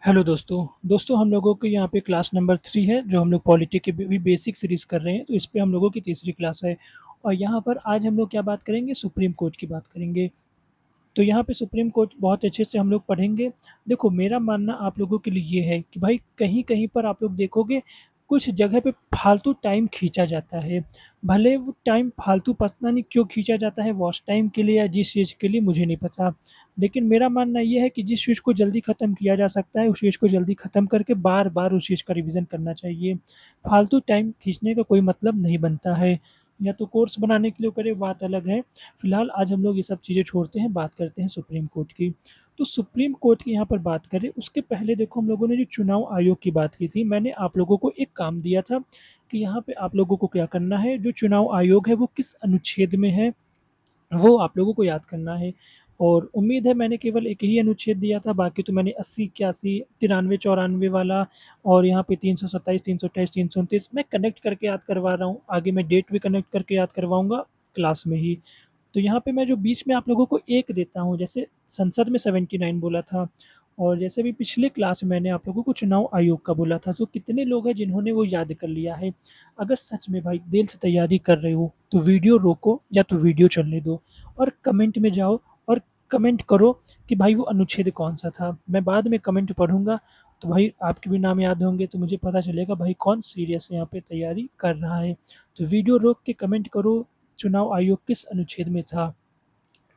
Hello दोस्तों हम लोगों के यहाँ पे क्लास नंबर 3 है जो हम लोग पॉलिटी की भी बेसिक सीरीज़ कर रहे हैं, तो इस पे हम लोगों की तीसरी क्लास है। और यहाँ पर आज हम लोग क्या बात करेंगे, सुप्रीम कोर्ट की बात करेंगे। तो यहाँ पे सुप्रीम कोर्ट बहुत अच्छे से हम लोग पढ़ेंगे। देखो, मेरा मानना आप लोगों के लिए ये है कि भाई कहीं-कहीं पर आप लोग देखोगे कुछ जगह पे फालतू टाइम खींचा जाता है। भले वो टाइम फालतू पता नहीं क्यों खींचा जाता है, वॉच टाइम के लिए या जिस चीज़ के लिए मुझे नहीं पता। लेकिन मेरा मानना ये है कि जिस चीज़ को जल्दी ख़त्म किया जा सकता है, उस चीज़ को जल्दी ख़त्म करके बार-बार उस चीज़ का रिवीज़न करना चाहिए। फालतू टाइम खींचने का कोई मतलब नहीं बनता है। या तो कोर्स बनाने के लिए करे, बात अलग है। फिलहाल आज हम लोग ये सब चीज़ें छोड़ते हैं, बात करते हैं सुप्रीम कोर्ट की। तो सुप्रीम कोर्ट की यहाँ पर बात करें, उसके पहले देखो हम लोगों ने जो चुनाव आयोग की बात की थी, मैंने आप लोगों को एक काम दिया था कि यहाँ पे आप लोगों को क्या करना है, जो चुनाव आयोग है वो किस अनुच्छेद में है, वो आप लोगों को याद करना है। और उम्मीद है मैंने केवल एक ही अनुच्छेद दिया था, बाकी तो मैंने 80, 81, 93, 94 वाला और यहाँ पे 327, 328, 329 मैं कनेक्ट करके याद करवा रहा हूँ। आगे मैं डेट भी कनेक्ट करके याद करवाऊँगा क्लास में ही। तो यहाँ पे मैं जो बीच में आप लोगों को एक देता हूँ, जैसे संसद में 79 बोला था और जैसे भी पिछले क्लास में मैंने आप लोगों को चुनाव आयोग का बोला था, तो कितने लोग हैं जिन्होंने वो याद कर लिया है? अगर सच में भाई दिल से तैयारी कर रहे हो, तो वीडियो रोको या तो वीडियो चलने दो और कमेंट में जाओ और कमेंट करो कि भाई वो अनुच्छेद कौन-सा था? मैं बाद में कमेंट पढ़ूँगा, तो भाई आपके भी नाम याद होंगे, तो मुझे पता चलेगा भाई कौन सीरियस यहाँ पे तैयारी कर रहा है। तो वीडियो रोक के कमेंट करो, चुनाव आयोग किस अनुच्छेद में था?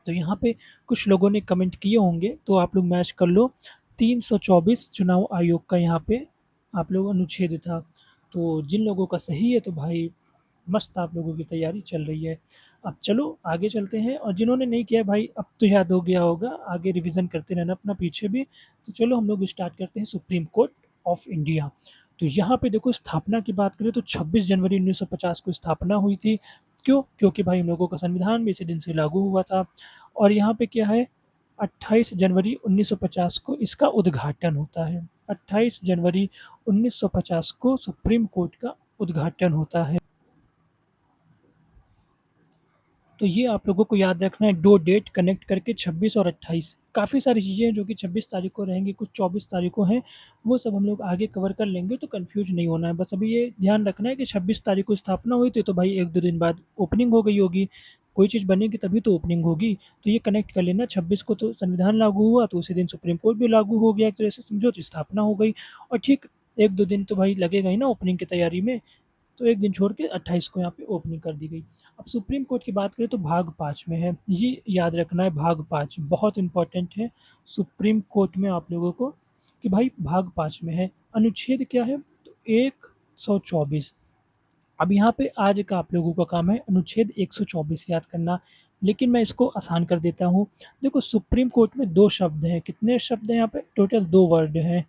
तो यहाँ पे कुछ लोगों ने कमेंट किए होंगे, तो आप लोग मैच कर लो। 324 चुनाव आयोग का यहाँ पे आप लोग अनुच्छेद था। तो जिन लोगों का सही है तो भाई मस्त आप लोगों की तैयारी चल रही है। अब चलो आगे चलते हैं, और जिन्होंने नहीं किया है भाई अब तो याद हो गया होगा, आगे रिवीजन करते रहना अपना पीछे भी। तो चलो हम लोग स्टार्ट करते हैं सुप्रीम कोर्ट ऑफ इंडिया। तो यहाँ पे देखो, स्थापना की बात करें तो 26 जनवरी 1950 को स्थापना हुई थी। क्यों? क्योंकि भाई हम लोगों का संविधान भी इसी दिन से लागू हुआ था। और यहाँ पे क्या है, 28 जनवरी 1950 को इसका उद्घाटन होता है। 28 जनवरी 1950 को सुप्रीम कोर्ट का उद्घाटन होता है। तो ये आप लोगों को याद रखना है, 2 डेट कनेक्ट करके 26 और 28। काफ़ी सारी चीज़ें हैं जो कि 26 तारीख को रहेंगी, कुछ 24 तारीख को हैं, वो सब हम लोग आगे कवर कर लेंगे, तो कन्फ्यूज़ नहीं होना है। बस अभी ये ध्यान रखना है कि 26 तारीख को स्थापना हुई थी, तो भाई 1-2 दिन बाद ओपनिंग हो गई होगी। कोई चीज़ बनेगी तभी तो ओपनिंग होगी, तो ये कनेक्ट कर लेना। 26 को तो संविधान लागू हुआ, तो उसी दिन सुप्रीम कोर्ट भी लागू हो गया, एक तरह से समझो तो स्थापना हो गई। और ठीक 1-2 दिन तो भाई लगेगा ही ना ओपनिंग की तैयारी में, तो 1 दिन छोड़ के 28 को यहाँ पे ओपनिंग कर दी गई। अब सुप्रीम कोर्ट की बात करें तो भाग 5 में है। ये याद रखना है, भाग 5 बहुत इम्पोर्टेंट है सुप्रीम कोर्ट में आप लोगों को, कि भाई भाग 5 में है। अनुच्छेद क्या है? तो 124। अब यहाँ पे आज का आप लोगों का काम है अनुच्छेद 124 याद करना, लेकिन मैं इसको आसान कर देता हूँ। देखो, सुप्रीम कोर्ट में 2 शब्द हैं। कितने शब्द हैं यहाँ पे? टोटल 2 वर्ड हैं।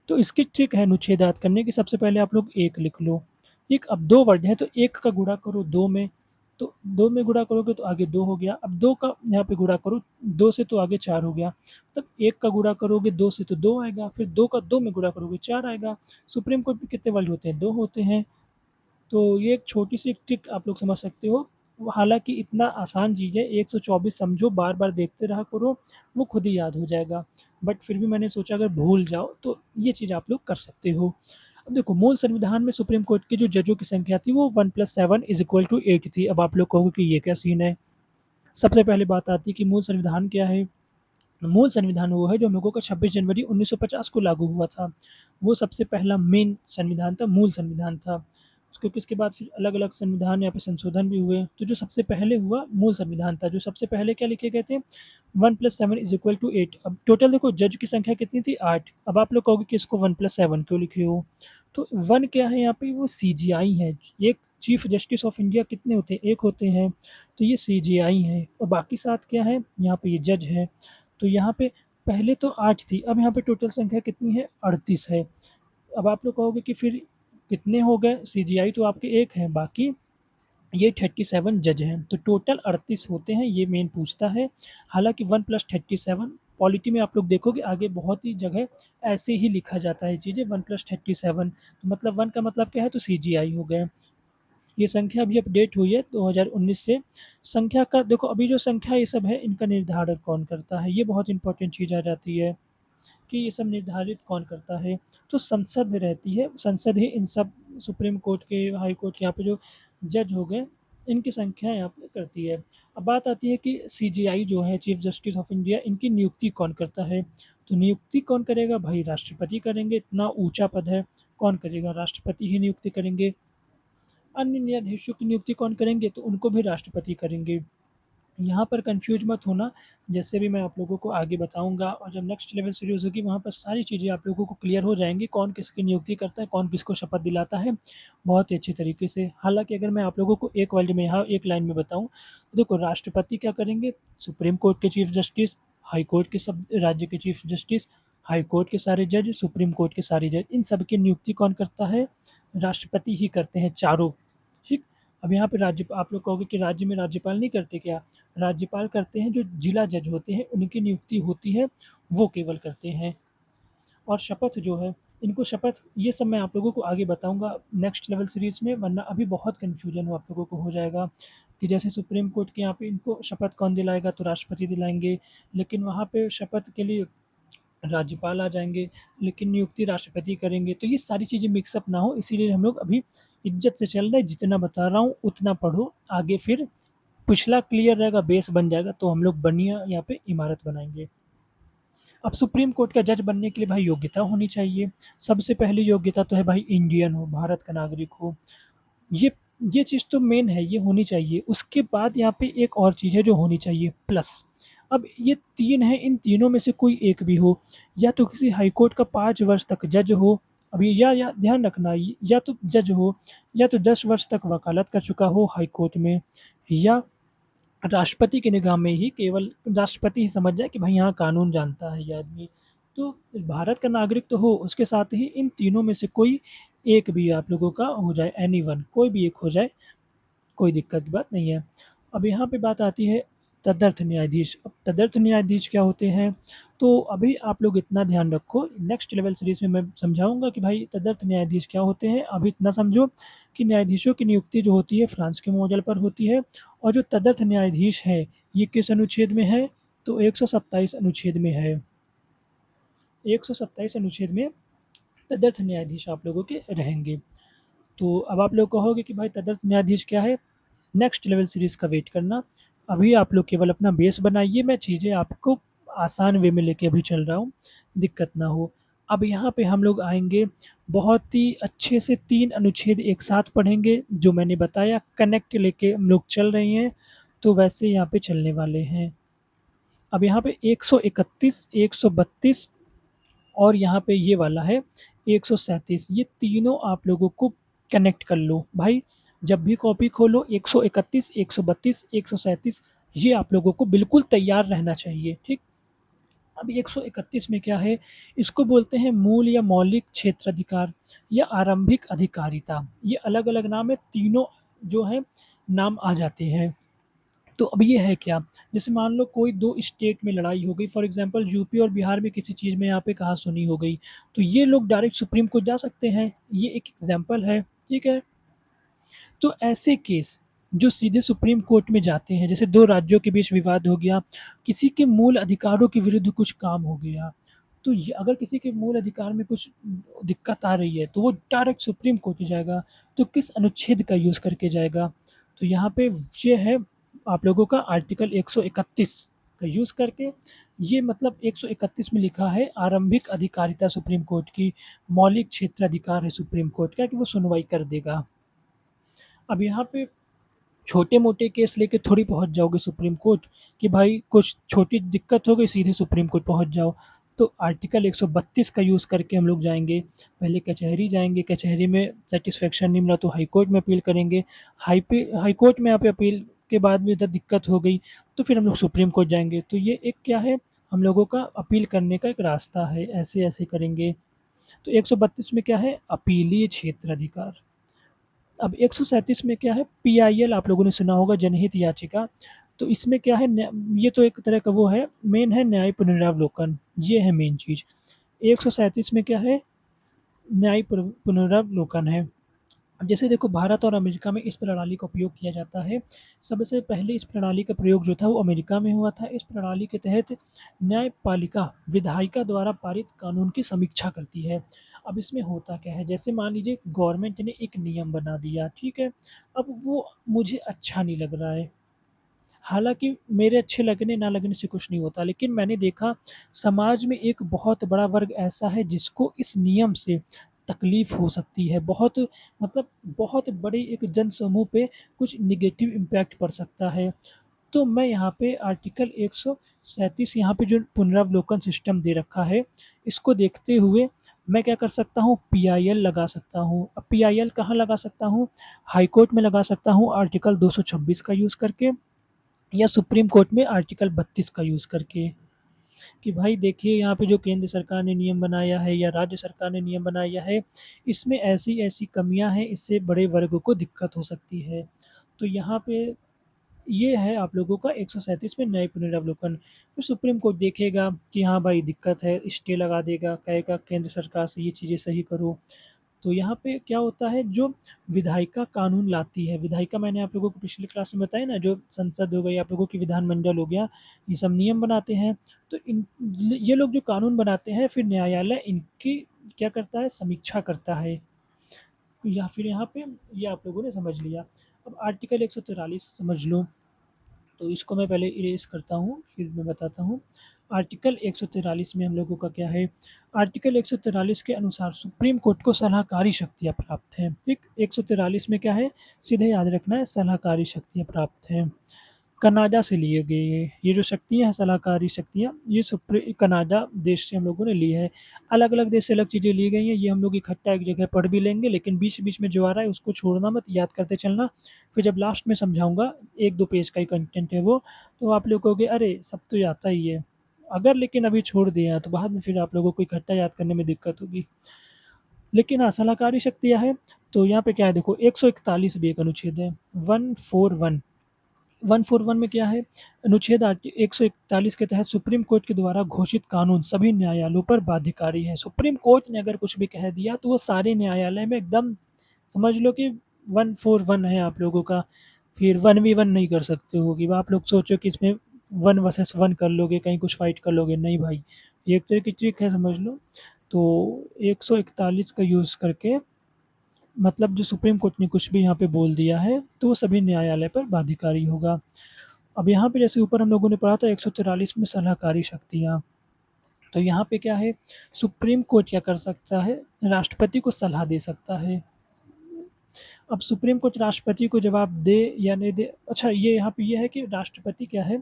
तो इसकी ट्रिक है अनुच्छेद याद करने की। सबसे पहले आप लोग 1 लिख लो। एक, अब 2 वर्ड हैं तो 1 का गुणा करो 2 में, तो 2 में गुणा करोगे तो आगे 2 हो गया। अब 2 का यहाँ पे गुणा करो 2 से, तो आगे 4 हो गया। मतलब 1 का गुणा करोगे 2 से तो 2 आएगा, फिर 2 का 2 में गुणा करोगे 4 आएगा। सुप्रीम कोर्ट में कितने वर्ड होते हैं? 2 होते हैं। तो ये एक छोटी-सी ट्रिक आप लोग समझ सकते हो। हालाँकि इतना आसान चीज़ है, 124 समझो, बार-बार देखते रहा करो, वो खुद ही याद हो जाएगा। बट फिर भी मैंने सोचा अगर भूल जाओ तो ये चीज़ आप लोग कर सकते हो। अब देखो, मूल संविधान में सुप्रीम कोर्ट के जो जजों की संख्या थी वो 1 + 7 = 8 थी। अब आप लोग कहोगे कि ये क्या सीन है? सबसे पहले बात आती है कि मूल संविधान क्या है? मूल संविधान वो है जो हम लोगों का 26 जनवरी 1950 को लागू हुआ था। वो सबसे पहला मेन संविधान था, मूल संविधान था। क्योंकि इसके बाद फिर अलग-अलग संविधान या फिर संशोधन भी हुए। तो जो सबसे पहले हुआ मूल संविधान था, जो सबसे पहले क्या लिखे गए थे, 1 + 7 = 8। अब टोटल देखो जज की संख्या कितनी थी? 8। अब आप लोग कहोगे कि इसको 1 + 7 क्यों लिखे हो? तो 1 क्या है यहाँ पे? वो सीजेआई है। एक चीफ जस्टिस ऑफ इंडिया कितने होते हैं? 1 होते हैं। तो ये सीजेआई है और बाकी 7 क्या है? यहाँ पे ये जज है। तो यहाँ पे पहले तो 8 थी, अब यहाँ पे टोटल संख्या कितनी है? 38 है। अब आप लोग कहोगे कि फिर कितने हो गए? सीजीआई तो आपके 1 हैं, बाकी ये 37 जज हैं, तो टोटल 38 होते हैं, ये मेन पूछता है। हालाँकि 1 + 37 पॉलिटी में आप लोग देखोगे आगे बहुत ही जगह ऐसे ही लिखा जाता है चीज़ें, 1 + 37, तो मतलब 1 का मतलब क्या है? तो सीजीआई हो गए। ये संख्या अभी अपडेट हुई है 2019 से। संख्या का देखो, अभी जो संख्या ये सब है इनका निर्धारण कौन करता है? ये बहुत इम्पोर्टेंट चीज़ आ जाती है। कि ये सब निर्धारित कौन करता है? तो संसद रहती है, संसद ही इन सब सुप्रीम कोर्ट के, हाई कोर्ट के यहाँ पे जो जज हो गए, इनकी संख्या यहाँ पे करती है। अब बात आती है कि सीजेआई जो है, चीफ जस्टिस ऑफ इंडिया, इनकी नियुक्ति कौन करता है? तो नियुक्ति कौन करेगा? भाई राष्ट्रपति करेंगे, इतना ऊँचा पद है, कौन करेगा? राष्ट्रपति ही नियुक्ति करेंगे। अन्य न्यायाधीशों की नियुक्ति कौन करेंगे? तो उनको भी राष्ट्रपति करेंगे। यहाँ पर कन्फ्यूज़ मत होना, जैसे भी मैं आप लोगों को आगे बताऊँगा और जब नेक्स्ट लेवल सीरीज़ होगी वहाँ पर सारी चीज़ें आप लोगों को क्लियर हो जाएँगी, कौन किसकी नियुक्ति करता है, कौन किसको शपथ दिलाता है, बहुत ही अच्छी तरीके से। हालाँकि अगर मैं आप लोगों को एक वर्ड में यहाँ एक लाइन में बताऊँ, तो देखो राष्ट्रपति क्या करेंगे, सुप्रीम कोर्ट के चीफ जस्टिस, हाई कोर्ट के सब राज्य के चीफ जस्टिस, हाई कोर्ट के सारे जज, सुप्रीम कोर्ट के सारे जज, इन सब की नियुक्ति कौन करता है? राष्ट्रपति ही करते हैं चारों, ठीक। अब यहाँ पे राज्य आप लोग कहोगे कि राज्य में राज्यपाल नहीं करते क्या? राज्यपाल करते हैं, जो जिला जज होते हैं उनकी नियुक्ति होती है, वो केवल करते हैं। और शपथ जो है, इनको शपथ ये सब मैं आप लोगों को आगे बताऊँगा नेक्स्ट लेवल सीरीज़ में, वरना अभी बहुत कन्फ्यूजन हो आप लोगों को हो जाएगा कि जैसे सुप्रीम कोर्ट के यहाँ पे इनको शपथ कौन दिलाएगा? तो राष्ट्रपति दिलाएँगे, लेकिन वहाँ पे शपथ के लिए राज्यपाल आ जाएँगे, लेकिन नियुक्ति राष्ट्रपति करेंगे। तो ये सारी चीज़ें मिक्स अप ना हो, इसीलिए हम लोग अभी इज़्ज़त से चल रहे हैं, जितना बता रहा हूँ उतना पढ़ो, आगे फिर पिछला क्लियर रहेगा, बेस बन जाएगा तो हम लोग बढ़िया यहाँ पे इमारत बनाएँगे। अब सुप्रीम कोर्ट का जज बनने के लिए भाई योग्यता होनी चाहिए। सबसे पहली योग्यता तो है भाई इंडियन हो, भारत का नागरिक हो। ये ये चीज़ तो मेन है, ये होनी चाहिए। उसके बाद यहाँ पे एक और चीज़ है जो होनी चाहिए प्लस। अब ये 3 हैं, इन तीनों में से कोई एक भी हो, या तो किसी हाई कोर्ट का 5 वर्ष तक जज हो, अभी या ध्यान रखना, या तो जज हो, या तो 10 वर्ष तक वकालत कर चुका हो हाई कोर्ट में, या राष्ट्रपति की निगाह में ही केवल राष्ट्रपति ही समझ जाए कि भाई यहाँ कानून जानता है ये आदमी। तो भारत का नागरिक तो हो, उसके साथ ही इन तीनों में से कोई एक भी आप लोगों का हो जाए, एनीवन कोई भी एक हो जाए, कोई दिक्कत की बात नहीं है। अब यहाँ पे बात आती है तदर्थ न्यायाधीश। अब तदर्थ न्यायाधीश क्या होते हैं? तो अभी आप लोग इतना ध्यान रखो, नेक्स्ट लेवल सीरीज़ में मैं समझाऊँगा कि भाई तदर्थ न्यायाधीश क्या होते हैं। अभी इतना समझो कि न्यायाधीशों की नियुक्ति जो होती है फ्रांस के मॉडल पर होती है, और जो तदर्थ न्यायाधीश है, ये किस अनुच्छेद में है? तो 127 अनुच्छेद में है। 127 अनुच्छेद में तदर्थ न्यायाधीश आप लोगों के रहेंगे। तो अब आप लोग कहोगे कि भाई तदर्थ न्यायाधीश क्या है? नेक्स्ट लेवल सीरीज़ का वेट करना। अभी आप लोग केवल अपना बेस बनाइए, मैं चीज़ें आपको आसान वे में लेके अभी चल रहा हूँ, दिक्कत ना हो। अब यहाँ पे हम लोग आएँगे, बहुत ही अच्छे से 3 अनुच्छेद एक साथ पढ़ेंगे, जो मैंने बताया कनेक्ट लेके हम लोग चल रहे हैं, तो वैसे यहाँ पे चलने वाले हैं। अब यहाँ पे 131, 132 और यहाँ पे ये वाला है 137, ये तीनों आप लोगों को कनेक्ट कर लो। भाई जब भी कॉपी खोलो 131, 132, 137, ये आप लोगों को बिल्कुल तैयार रहना चाहिए, ठीक? अब 131 में क्या है? इसको बोलते हैं मूल या मौलिक क्षेत्राधिकार या आरंभिक अधिकारिता। ये अलग-अलग नाम है, तीनों जो हैं नाम आ जाते हैं। तो अब ये है क्या? जैसे मान लो कोई 2 स्टेट में लड़ाई हो गई, फॉर एग्ज़ाम्पल यूपी और बिहार में किसी चीज़ में यहाँ पे कहा-सुनी हो गई, तो ये लोग डायरेक्ट सुप्रीम कोर्ट जा सकते हैं, ये एक एग्ज़ाम्पल है, ठीक है? तो ऐसे केस जो सीधे सुप्रीम कोर्ट में जाते हैं, जैसे 2 राज्यों के बीच विवाद हो गया, किसी के मूल अधिकारों के विरुद्ध कुछ काम हो गया, तो ये अगर किसी के मूल अधिकार में कुछ दिक्कत आ रही है, तो वो डायरेक्ट सुप्रीम कोर्ट ही जाएगा। तो किस अनुच्छेद का यूज़ करके जाएगा? तो यहाँ पे ये है आप लोगों का आर्टिकल 131 का यूज़ करके, ये मतलब 131 में लिखा है आरंभिक अधिकारिता सुप्रीम कोर्ट की, मौलिक क्षेत्राधिकार है सुप्रीम कोर्ट का कि वो सुनवाई कर देगा। अब यहाँ पे छोटे-मोटे केस लेके थोड़ी पहुँच जाओगे सुप्रीम कोर्ट कि भाई कुछ छोटी दिक्कत हो गई सीधे सुप्रीम कोर्ट पहुँच जाओ। तो आर्टिकल 132 का यूज़ करके हम लोग जाएँगे, पहले कचहरी जाएँगे, कचहरी में सैटिस्फैक्शन नहीं मिला तो हाई कोर्ट में अपील करेंगे, हाई कोर्ट में यहाँ पे अपील के बाद भी इधर दिक्कत हो गई, तो फिर हम लोग सुप्रीम कोर्ट जाएँगे। तो ये एक क्या है, हम लोगों का अपील करने का एक रास्ता है, ऐसे-ऐसे करेंगे। तो 132 में क्या है, अपीलीय क्षेत्राधिकार। अब 137 में क्या है, पीआईएल आप लोगों ने सुना होगा, जनहित याचिका। तो इसमें क्या है, ये तो एक तरह का वो है, मेन है न्याय पुनरावलोकन, ये है मेन चीज़। 137 में क्या है, न्याय पुनरावलोकन है। अब जैसे देखो भारत और अमेरिका में इस प्रणाली का उपयोग किया जाता है। सबसे पहले इस प्रणाली का प्रयोग जो था वो अमेरिका में हुआ था। इस प्रणाली के तहत न्यायपालिका विधायिका द्वारा पारित कानून की समीक्षा करती है। अब इसमें होता क्या है, जैसे मान लीजिए गवर्नमेंट ने एक नियम बना दिया, ठीक है? अब वो मुझे अच्छा नहीं लग रहा है। हालाँकि मेरे अच्छे लगने ना लगने से कुछ नहीं होता, लेकिन मैंने देखा समाज में एक बहुत बड़ा वर्ग ऐसा है जिसको इस नियम से तकलीफ़ हो सकती है। बहुत मतलब बहुत बड़ी एक जनसमूह पे कुछ नेगेटिव इम्पैक्ट पड़ सकता है। तो मैं यहाँ पे आर्टिकल 137 यहाँ पे जो पुनरावलोकन सिस्टम दे रखा है, इसको देखते हुए मैं क्या कर सकता हूँ, पीआईएल लगा सकता हूँ। अब पीआईएल कहाँ लगा सकता हूँ? हाई कोर्ट में लगा सकता हूँ आर्टिकल 226 का यूज़ करके, या सुप्रीम कोर्ट में आर्टिकल 32 का यूज़ करके, कि भाई देखिए यहाँ पे जो केंद्र सरकार ने नियम बनाया है या राज्य सरकार ने नियम बनाया है, इसमें ऐसी-ऐसी कमियाँ हैं, इससे बड़े वर्ग को दिक्कत हो सकती है। तो यहाँ पे ये है आप लोगों का 137 में न्याय पुनरावलोकन। फिर सुप्रीम कोर्ट देखेगा कि हाँ भाई दिक्कत है, स्टे लगा देगा, कहेगा केंद्र सरकार से ये चीज़ें सही करो। तो यहाँ पे क्या होता है, जो विधायिका कानून लाती है, विधायिका मैंने आप लोगों को पिछली क्लास में बताया ना, जो संसद हो गई, आप लोगों की विधानमंडल हो गया, ये सब नियम बनाते हैं। तो इन ये लोग जो कानून बनाते हैं फिर न्यायालय इनकी क्या करता है, समीक्षा करता है। या फिर यहाँ पे ये आप लोगों ने समझ लिया। अब आर्टिकल 143 समझ लो। तो इसको मैं पहले इरेज़ करता हूँ, फिर मैं बताता हूँ। आर्टिकल 143 में हम लोगों का क्या है, आर्टिकल 143 के अनुसार सुप्रीम कोर्ट को सलाहकारी शक्तियाँ प्राप्त हैं, ठीक? 143 में क्या है, सीधे याद रखना है, सलाहकारी शक्तियाँ प्राप्त हैं। कनाडा से लिए गए ये जो शक्तियाँ हैं, सलाहकारी शक्तियाँ, ये कनाडा देश से हम लोगों ने ली है। अलग-अलग देश से अलग चीज़ें ली गई हैं, ये हम लोग इकट्ठा एक जगह पढ़ भी लेंगे, लेकिन बीच-बीच में जो आ रहा है उसको छोड़ना मत, याद करते चलना। फिर जब लास्ट में समझाऊँगा, 1-2 पेज का ही कंटेंट है वो, तो आप लोग कहोगे अरे! सब तो आता ही है। अगर लेकिन अभी छोड़ दिए हैं, तो बाद में फिर आप लोगों को इकट्ठा याद करने में दिक्कत होगी। लेकिन हाँ, सलाहकारी शक्तियाँ हैं, तो यहाँ पे क्या है देखो, 141 भी एक अनुच्छेद है, 141 141 में क्या है, अनुच्छेद 141 के तहत सुप्रीम कोर्ट के द्वारा घोषित कानून सभी न्यायालयों पर बाध्यकारी है। सुप्रीम कोर्ट ने अगर कुछ भी कह दिया तो वो सारे न्यायालय में एकदम समझ लो कि 141 है आप लोगों का। फिर 1v1 नहीं कर सकते हो कि आप लोग सोचो कि इसमें 1 वर्सेस 1 कर लोगे, कहीं कुछ फाइट कर लोगे, नहीं भाई। ये एक तरह की ट्रिक है, समझ लो। तो 141 का यूज़ करके मतलब जो सुप्रीम कोर्ट ने कुछ भी यहाँ पे बोल दिया है, तो वो सभी न्यायालय पर बाध्यकारी होगा। अब यहाँ पे जैसे ऊपर हम लोगों ने पढ़ा था 143 में सलाहकारी शक्तियाँ, तो यहाँ पे क्या है, सुप्रीम कोर्ट क्या कर सकता है, राष्ट्रपति को सलाह दे सकता है। अब सुप्रीम कोर्ट राष्ट्रपति को जवाब दे या नहीं दे, अच्छा ये यहाँ पे ये है कि राष्ट्रपति क्या है,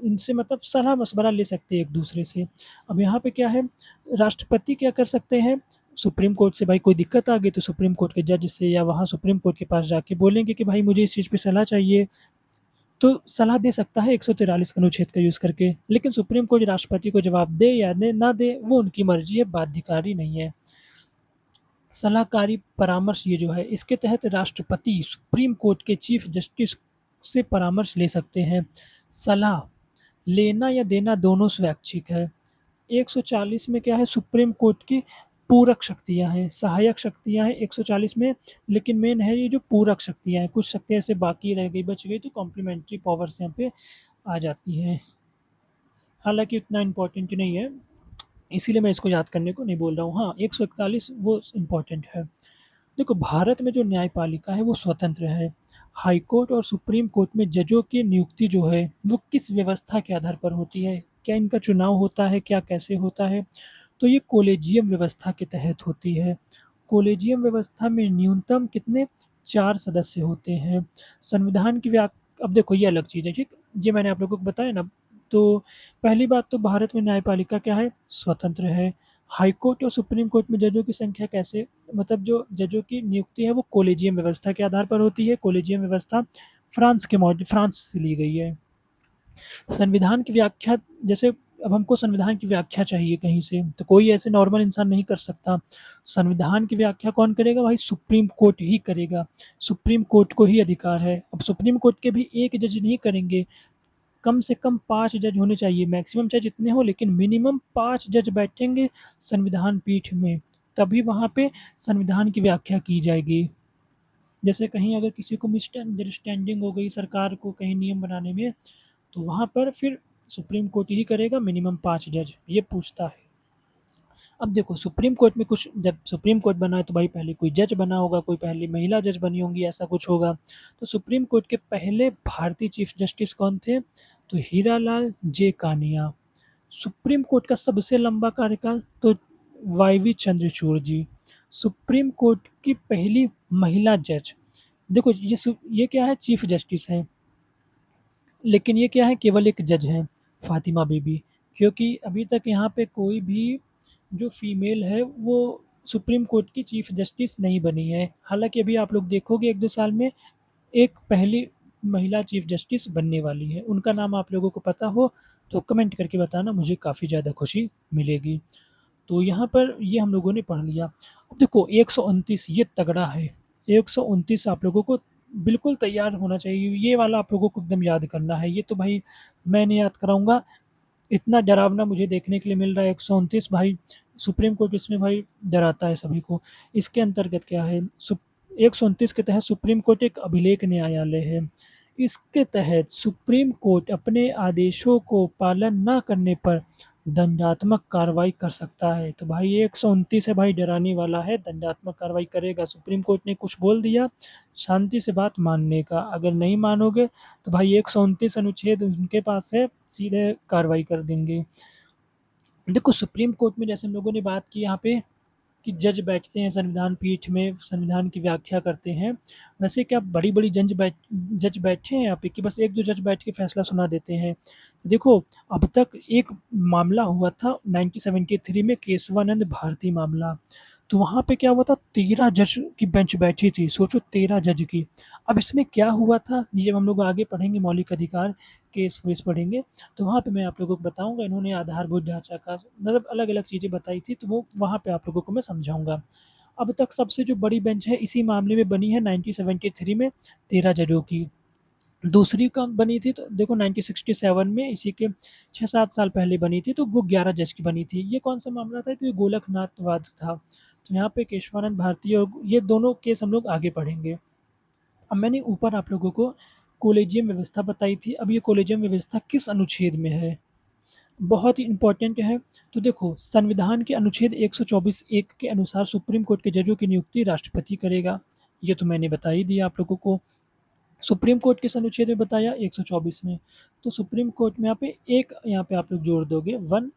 इनसे मतलब सलाह-मशवरा ले सकते हैं एक-दूसरे से। अब यहाँ पे क्या है, राष्ट्रपति क्या कर सकते हैं, सुप्रीम कोर्ट से भाई कोई दिक्कत आ गई तो सुप्रीम कोर्ट के जज से या वहाँ सुप्रीम कोर्ट के पास जाके बोलेंगे कि भाई मुझे इस चीज़ पे सलाह चाहिए। तो सलाह दे सकता है 143 अनुच्छेद का यूज़ करके, लेकिन सुप्रीम कोर्ट राष्ट्रपति को जवाब दे या दे ना दे वो उनकी मर्ज़ी है, बाध्यकारी नहीं है। सलाहकारी परामर्श ये जो है, इसके तहत राष्ट्रपति सुप्रीम कोर्ट के चीफ जस्टिस से परामर्श ले सकते हैं। सलाह लेना या देना दोनों स्वैच्छिक है। 140 में क्या है, सुप्रीम कोर्ट की पूरक शक्तियाँ हैं, सहायक शक्तियाँ हैं 140 में, लेकिन मेन है ये जो पूरक शक्तियाँ हैं, कुछ शक्तियाँ ऐसे बाकी रह गई, बच गई, तो कॉम्प्लीमेंट्री पावर्स यहाँ पे आ जाती हैं। हालाँकि उतना इम्पोर्टेंट नहीं है, इसीलिए मैं इसको याद करने को नहीं बोल रहा हूँ। हाँ, 141 वो इम्पोर्टेंट है। देखो भारत में जो न्यायपालिका है वो स्वतंत्र है। हाई कोर्ट और सुप्रीम कोर्ट में जजों की नियुक्ति जो है वो किस व्यवस्था के आधार पर होती है? क्या इनका चुनाव होता है? क्या कैसे होता है? तो ये कॉलेजियम व्यवस्था के तहत होती है। कॉलेजियम व्यवस्था में न्यूनतम कितने 4 सदस्य होते हैं। संविधान की अब देखो ये अलग चीज़ है, ठीक? ये मैंने आप लोगों को बताया ना, तो पहली बात तो भारत में न्यायपालिका क्या है? स्वतंत्र है। हाई कोर्ट और सुप्रीम कोर्ट में जजों की संख्या कैसे, मतलब जो जजों की नियुक्ति है वो कॉलेजियम व्यवस्था के आधार पर होती है। कॉलेजियम व्यवस्था फ्रांस से ली गई है। संविधान की व्याख्या, जैसे अब हमको संविधान की व्याख्या चाहिए कहीं से, तो कोई ऐसे नॉर्मल इंसान नहीं कर सकता। संविधान की व्याख्या कौन करेगा भाई? सुप्रीम कोर्ट ही करेगा। सुप्रीम कोर्ट को ही अधिकार है। अब सुप्रीम कोर्ट के भी एक जज नहीं करेंगे, कम से कम 5 जज होने चाहिए, मैक्सिमम चाहे जितने हों लेकिन मिनिमम 5 जज बैठेंगे संविधान पीठ में, तभी वहाँ पे संविधान की व्याख्या की जाएगी। जैसे कहीं अगर किसी को मिसअंडरस्टैंडिंग हो गई सरकार को कहीं नियम बनाने में, तो वहाँ पर फिर सुप्रीम कोर्ट ही करेगा, मिनिमम 5 जज ये पूछता है। अब देखो सुप्रीम कोर्ट में कुछ जब सुप्रीम कोर्ट बना है तो भाई पहले कोई जज बना होगा, कोई पहली महिला जज बनी होंगी, ऐसा कुछ होगा। तो सुप्रीम कोर्ट के पहले भारतीय चीफ जस्टिस कौन थे? तो हीरालाल जे कानिया। सुप्रीम कोर्ट का सबसे लंबा कार्यकाल तो वाईवी चंद्रचूड़ जी। सुप्रीम कोर्ट की पहली महिला जज। देखो ये क्या है, चीफ जस्टिस है, लेकिन ये क्या है, केवल एक जज हैं, फातिमा बीबी। क्योंकि अभी तक यहाँ पे कोई भी जो फीमेल है वो सुप्रीम कोर्ट की चीफ जस्टिस नहीं बनी है। हालाँकि अभी आप लोग देखोगे 1-2 साल में एक पहली महिला चीफ जस्टिस बनने वाली है। उनका नाम आप लोगों को पता हो तो कमेंट करके बताना, मुझे काफ़ी ज़्यादा खुशी मिलेगी। तो यहाँ पर ये हम लोगों ने पढ़ लिया। अब देखो 129 ये तगड़ा है। 129 आप लोगों को बिल्कुल तैयार होना चाहिए। ये वाला आप लोगों को एकदम याद करना है। ये तो भाई मैं नहीं याद कराऊँगा, इतना डरावना मुझे देखने के लिए मिल रहा है 129 भाई। सुप्रीम कोर्ट इसमें भाई डराता है सभी को। इसके अंतर्गत क्या है, 129 के तहत सुप्रीम कोर्ट एक अभिलेख न्यायालय है। इसके तहत सुप्रीम कोर्ट अपने आदेशों को पालन न करने पर दंडात्मक कार्रवाई कर सकता है। तो भाई ये 129 है भाई, डराने वाला है, दंडात्मक कार्रवाई करेगा। सुप्रीम कोर्ट ने कुछ बोल दिया, शांति से बात मानने का, अगर नहीं मानोगे तो भाई 129 अनुच्छेद उनके पास है, सीधे कार्रवाई कर देंगे। देखो सुप्रीम कोर्ट में जैसे हम लोगों ने बात की यहाँ पे कि जज बैठते हैं संविधान पीठ में, संविधान की व्याख्या करते हैं। वैसे क्या बड़ी-बड़ी जज बैठे हैं यहाँ पे कि बस 1-2 जज बैठ के फैसला सुना देते हैं? देखो, अब तक एक मामला हुआ था 1973 में केशवानंद भारती मामला। तो वहाँ पे क्या हुआ था, 13 जज की बेंच बैठी थी, सोचो 13 जज की। अब इसमें क्या हुआ था, ये जब हम लोग आगे पढ़ेंगे मौलिक अधिकार केस-वेस पढ़ेंगे, तो वहाँ पे मैं आप लोगों को बताऊँगा। इन्होंने आधारभूत ढाँचा का मतलब अलग-अलग चीज़ें बताई थी, तो वो वहाँ पे आप लोगों को मैं समझाऊँगा। अब तक सबसे जो बड़ी बेंच है इसी मामले में बनी है 1973 में 13 जजों की। दूसरी कब बनी थी तो देखो 1967 में, इसी के 6-7 साल पहले बनी थी, तो वो 11 जज की बनी थी। ये कौन-सा मामला था? तो ये गोलकनाथ था। तो यहाँ पे केशवानंद भारती और ये दोनों केस हम लोग आगे पढ़ेंगे। अब मैंने ऊपर आप लोगों को कॉलेजियम व्यवस्था बताई थी, अब ये कॉलेजियम व्यवस्था किस अनुच्छेद में है? बहुत ही इम्पोर्टेंट है। तो देखो संविधान के अनुच्छेद 124 एक के अनुसार सुप्रीम कोर्ट के जजों की नियुक्ति राष्ट्रपति करेगा। ये तो मैंने बता ही दिया आप लोगों को। सुप्रीम कोर्ट किस अनुच्छेद में बताया? 124 में। तो सुप्रीम कोर्ट में यहाँ पे आप लोग जोड़ दोगे 1,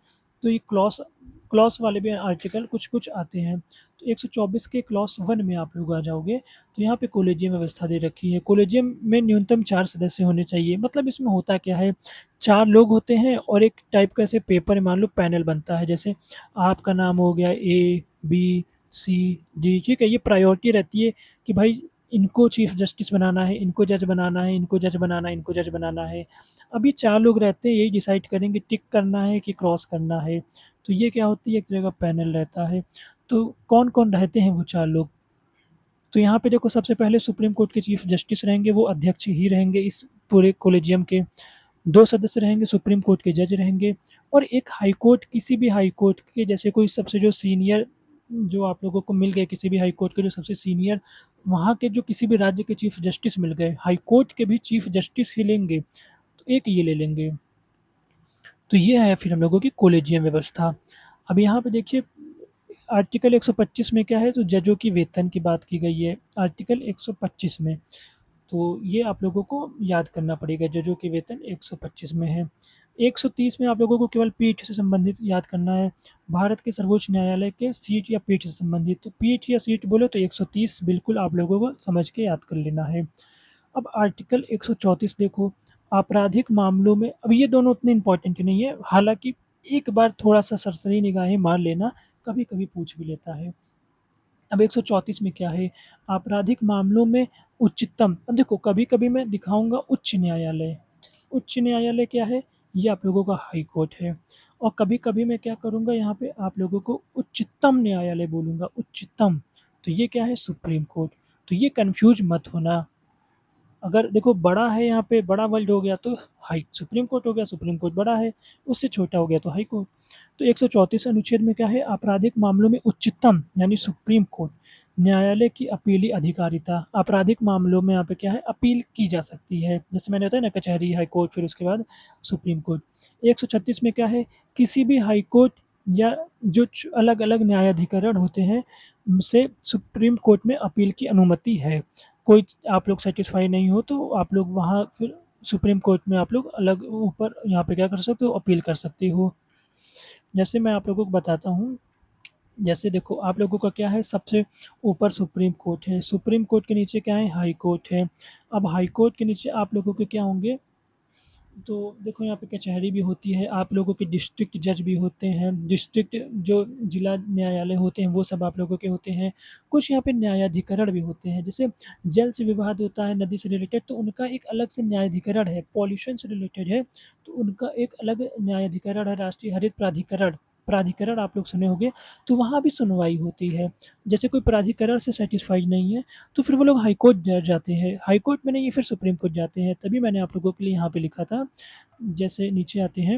तो ये क्लॉज़ वाले भी आर्टिकल कुछ-कुछ आते हैं। तो 124 के क्लॉज़ 1 में आप लोग आ जाओगे, तो यहाँ पे कॉलेजियम व्यवस्था दे रखी है। कॉलेजियम में न्यूनतम 4 सदस्य होने चाहिए। मतलब इसमें होता क्या है, 4 लोग होते हैं और एक टाइप का ऐसे पेपर मान लो पैनल बनता है। जैसे आपका नाम हो गया ए, बी, सी, डी, ठीक है? ये प्रायोरिटी रहती है कि भाई इनको चीफ जस्टिस बनाना है, इनको जज बनाना है, इनको जज बनाना है, इनको जज बनाना है। अभी 4 लोग रहते हैं, यही डिसाइड करेंगे टिक करना है कि क्रॉस करना है। तो ये क्या होती है, एक तरह का पैनल रहता है। तो कौन-कौन रहते हैं वो 4 लोग? तो यहाँ पे देखो सबसे पहले सुप्रीम कोर्ट के चीफ जस्टिस रहेंगे, वो अध्यक्ष ही रहेंगे इस पूरे कॉलेजियम के। 2 सदस्य रहेंगे, सुप्रीम कोर्ट के जज रहेंगे और एक हाई कोर्ट, किसी भी हाई कोर्ट के जैसे कोई सबसे जो सीनियर जो आप लोगों को मिल गए, किसी भी हाई कोर्ट के जो सबसे सीनियर वहाँ के जो किसी भी राज्य के चीफ जस्टिस मिल गए, हाई कोर्ट के भी चीफ जस्टिस ही लेंगे, तो एक ये ले लेंगे। तो ये है फिर हम लोगों की कॉलेजियम व्यवस्था। अब यहाँ पे देखिए आर्टिकल 125 में क्या है, तो जजों की वेतन की बात की गई है, आर्टिकल 125 में। तो ये आप लोगों को याद करना पड़ेगा, जजों के वेतन 125 में है। 130 में आप लोगों को केवल पीठ से संबंधित याद करना है, भारत के सर्वोच्च न्यायालय के सीट या पीठ से संबंधित। तो पीठ या सीट बोले तो 130 बिल्कुल आप लोगों को समझ के याद कर लेना है। अब आर्टिकल 134 देखो, आपराधिक मामलों में अब ये दोनों उतने इम्पोर्टेंट नहीं है, हालाँकि एक बार थोड़ा-सा सरसरी निगाहें मार लेना, कभी-कभी पूछ भी लेता है। अब 134 में क्या है, आपराधिक मामलों में उच्चतम, अब देखो कभी-कभी मैं दिखाऊँगा उच्च न्यायालय। उच्च न्यायालय क्या है? ये आप लोगों का हाई कोर्ट है और कभी-कभी मैं क्या करूँगा यहाँ पे आप लोगों को उच्चतम न्यायालय बोलूँगा, उच्चतम। तो ये क्या है? Supreme court. तो ये कन्फ्यूज़ मत होना। अगर देखो बड़ा है यहाँ पे, बड़ा वर्ल्ड हो गया तो हाई सुप्रीम कोर्ट हो गया, सुप्रीम कोर्ट बड़ा है, उससे छोटा हो गया तो हाई कोर्ट। तो 134 अनुच्छेद में क्या है, आपराधिक मामलों में उच्चतम यानी सुप्रीम कोर्ट, न्यायालय की अपीली अधिकारिता, आपराधिक मामलों में यहाँ पे क्या है अपील की जा सकती है। जैसे मैंने बताया ना कचहरी, हाई कोर्ट फिर उसके बाद सुप्रीम कोर्ट। 136 में क्या है किसी भी हाई कोर्ट या जो अलग-अलग न्यायाधिकरण होते हैं से सुप्रीम कोर्ट में अपील की अनुमति है। कोई आप लोग सैटिस्फाई नहीं हो तो आप लोग वहाँ फिर सुप्रीम कोर्ट में आप लोग अलग ऊपर यहाँ पे क्या कर सकते हो अपील कर सकते हो। जैसे मैं आप लोगों को बताता हूँ, जैसे देखो आप लोगों का क्या है सबसे ऊपर सुप्रीम कोर्ट है, सुप्रीम कोर्ट के नीचे क्या है हाई कोर्ट है। अब हाई कोर्ट के नीचे आप लोगों के क्या होंगे, तो देखो यहाँ पे कचहरी भी होती है, आप लोगों के डिस्ट्रिक्ट जज भी होते हैं, डिस्ट्रिक्ट जो जिला न्यायालय होते हैं वो सब आप लोगों के होते हैं। कुछ यहाँ पे न्यायाधिकरण भी होते हैं, जैसे जल से विवाद होता है नदी से रिलेटेड तो उनका एक अलग से न्यायाधिकरण है, पॉल्यूशन से रिलेटेड है तो उनका एक अलग न्यायाधिकरण है, राष्ट्रीय हरित प्राधिकरण प्राधिकरण आप लोग सुने होंगे, तो वहाँ भी सुनवाई होती है। जैसे कोई प्राधिकरण से सैटिस्फाइड नहीं है तो फिर वो लोग हाई कोर्ट जाते हैं, हाई कोर्ट में नहीं फिर सुप्रीम कोर्ट जाते हैं। तभी मैंने आप लोगों के लिए यहाँ पे लिखा था। जैसे नीचे आते हैं,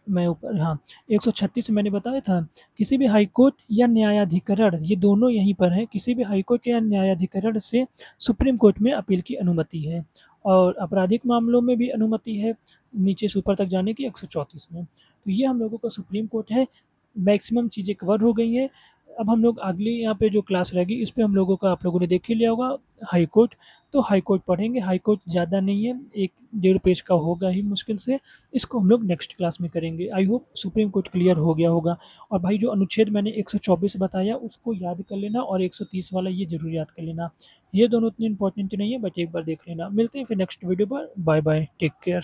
मैं ऊपर हाँ, 136 मैंने बताया था, किसी भी हाई कोर्ट या न्यायाधिकरण ये दोनों यहीं पर हैं, किसी भी हाई कोर्ट या न्यायाधिकरण से सुप्रीम कोर्ट में अपील की अनुमति है और आपराधिक मामलों में भी अनुमति है, नीचे से ऊपर तक जाने की 134 में। तो ये हम लोगों का सुप्रीम कोर्ट है, मैक्सिमम चीज़ें कवर हो गई हैं। अब हम लोग अगली यहाँ पे जो क्लास रहेगी इस पे हम लोगों का आप लोगों ने देख ही लिया होगा हाई कोर्ट, तो हाई कोर्ट पढ़ेंगे, हाई कोर्ट ज़्यादा नहीं है, 1 डेढ़ पेज का होगा ही मुश्किल से, इसको हम लोग नेक्स्ट क्लास में करेंगे। I hope supreme court clear हो गया होगा। और भाई जो अनुच्छेद मैंने 124 बताया उसको याद कर लेना और 130 वाला ये ज़रूर याद कर लेना। ये दोनों उतने इम्पोर्टेंट नहीं है बट एक बार देख लेना। मिलते हैं फिर नेक्स्ट वीडियो पर। Bye bye, take care.